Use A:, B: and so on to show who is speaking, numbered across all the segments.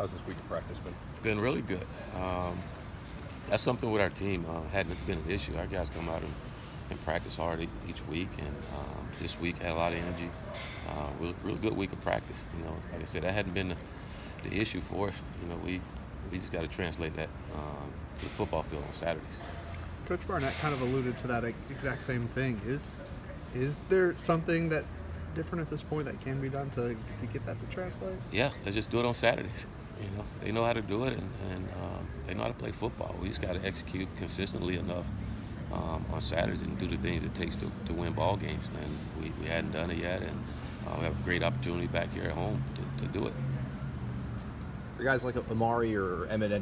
A: how's this week of practice been?
B: Been really good. That's something with our team hadn't been an issue. Our guys come out and practice hard each week, and this week had a lot of energy. Real good week of practice. Like I said, that hadn't been the issue for us. We just got to translate that to the football field on Saturdays.
C: Coach Barnett kind of alluded to that exact same thing. Is there something that different at this point that can be done to get that to translate?
B: Yeah, let's just do it on Saturdays. They know how to do it, and they know how to play football. We just got to execute consistently enough on Saturdays and do the things it takes to win ball games. And we hadn't done it yet, and we have a great opportunity back here at home to do it.
A: Are guys like Amari or Emmett,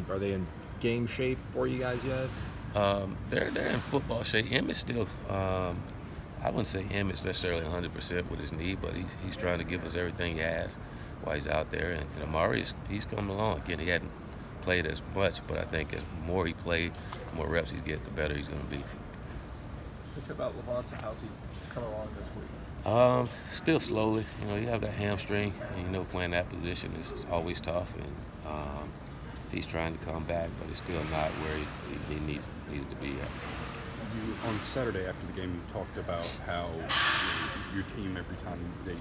A: are they in game shape for you guys yet?
B: They're in football shape. Emmett still, I wouldn't say Emmett's necessarily 100% with his knee, but he's trying to give us everything he has while he's out there. And Amari, he's coming along. Again, he hadn't played as much, but I think as more he played, the more reps he gets, the better he's going to be.
D: Think about Levante. How's he coming along this week?
B: Still slowly. You have that hamstring, and playing that position is always tough. And he's trying to come back, but it's still not where he needed to be at.
A: On Saturday after the game, you talked about how your team, every time they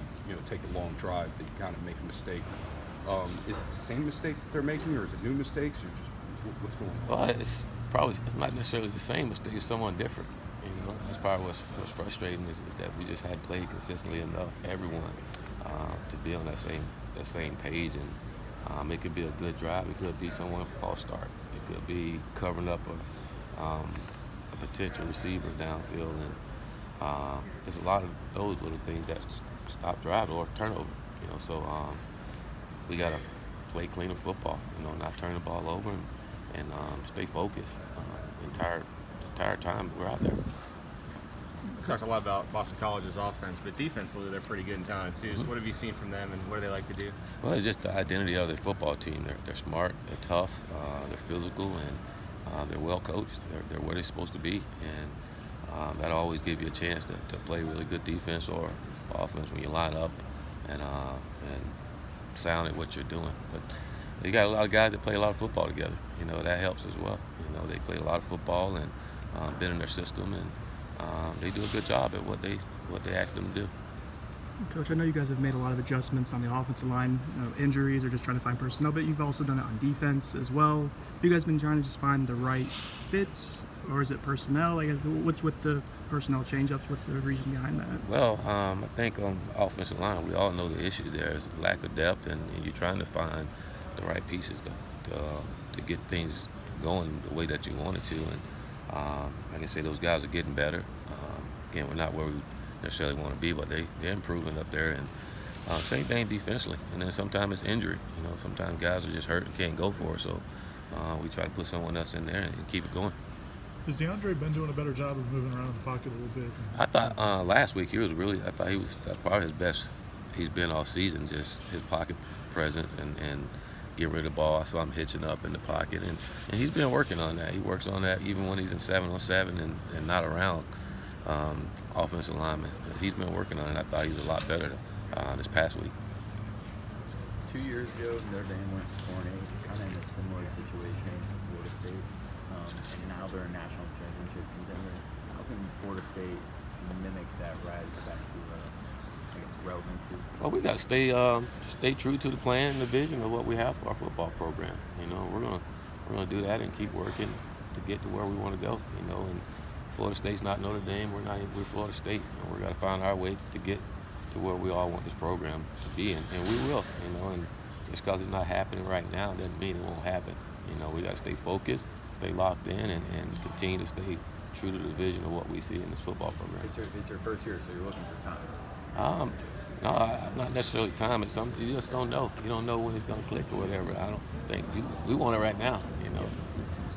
A: take a long drive, they kind of make a mistake. Is it the same mistakes that they're making, or is it new mistakes, or just what's going on?
B: Well, it's not necessarily the same mistake. It's someone different. That's probably what's frustrating is that we just hadn't played consistently enough, everyone, to be on that same page. And it could be a good drive. It could be someone false start. It could be covering up a potential receiver downfield, and there's a lot of those little things that stop drive or turnover. So we got to play cleaner football. Not turn the ball over and stay focused the entire time we're out there.
E: We talked a lot about Boston College's offense, but defensively they're pretty good and talented too. So what have you seen from them, and what do they like to do?
B: Well, it's just the identity of their football team. They're smart, they're tough, they're physical, and they're well coached. They're where they're supposed to be, and that'll always give you a chance to play really good defense or offense when you line up and sound at what you're doing. But you got a lot of guys that play a lot of football together. That helps as well. They play a lot of football and been in their system, and they do a good job at what they ask them to do.
F: Coach, I know you guys have made a lot of adjustments on the offensive line, injuries or just trying to find personnel, but you've also done it on defense as well. Have you guys been trying to just find the right fits, or is it personnel? What's with the personnel change-ups? What's the reason behind that?
B: Well, I think on the offensive line, we all know the issue there is lack of depth, and you're trying to find the right pieces to get things going the way that you want it to. And like I say, those guys are getting better. Again, we're not where we necessarily want to be, but they're improving up there. And same thing defensively. And then sometimes it's injury. Sometimes guys are just hurt and can't go for it. So we try to put someone else in there and keep it going.
G: Has DAndre been doing a better job of moving around the pocket a little bit?
B: I thought last week that's probably his best he's been all season, just his pocket presence and get rid of the ball. I saw him hitching up in the pocket, and he's been working on that. He works on that even when he's in 7-on-7 and not around offensive linemen. He's been working on it. I thought he was a lot better this past week.
H: 2 years ago, Notre Dame went 4-8, kind of in a similar situation to Florida State, and now they're a national championship contender. How can Florida State mimic that rise back to, relevancy?
B: Well, we got to stay true to the plan and the vision of what we have for our football program. We're gonna do that and keep working to get to where we want to go. And Florida State's not Notre Dame. We're Florida State, and we're got to find our way to get to where we all want this program to be, and we will. And just because it's not happening right now doesn't mean it won't happen. We got to stay focused, stay locked in, and continue to stay true to the vision of what we see in this football program.
H: It's your first year, so you're looking for time.
B: No, not necessarily time. It's something you just don't know. You don't know when it's going to click or whatever. I don't think we want it right now.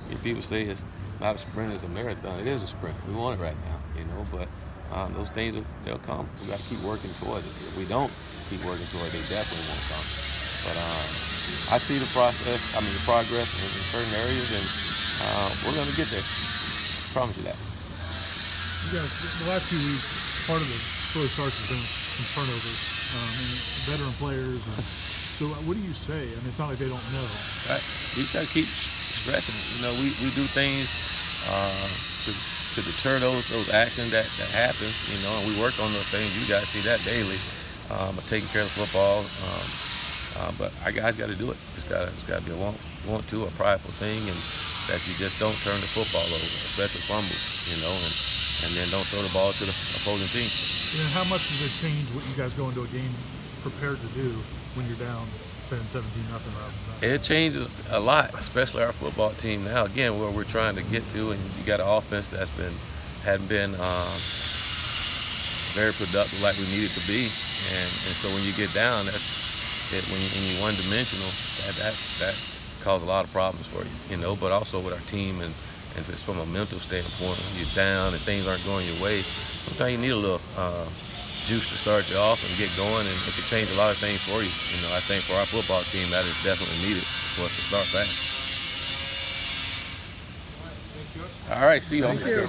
B: If people say it's not a sprint, it's a marathon. It is a sprint. We want it right now. But those things they'll come. We got to keep working towards it. If we don't keep working towards it, they definitely won't come. But I see the progress in certain areas, and we're going to get there. I promise you that.
G: You guys, the last few weeks, part of the slow starts has been some turnovers, and veteran players and So what do you say? I mean, it's not like they don't know.
B: Right. We just got to keep stressing. You know, we do things to deter those actions that happen. You know, and we work on those things. You guys see that daily. Taking care of the football. But our guys got to do it. It's got to be a want to, a prideful thing, and that you just don't turn the football over, especially fumbles. You know, and then don't throw the ball to the opposing team.
G: And how much does it change what you guys go into a game prepared to do when you're down 10, 17, nothing rather than that?
B: It changes a lot, especially our football team now. Again, where we're trying to get to, and you got an offense hadn't been very productive like we needed to be, and so when you get down, when you're one-dimensional, that causes a lot of problems for you, you know. But also with our team and just from a mental standpoint, when you're down and things aren't going your way, sometimes you need a little juice to start you off and get going, and it can change a lot of things for you. You know, I think for our football team, that is definitely needed for us to start fast. All right, see you.
C: Thank you.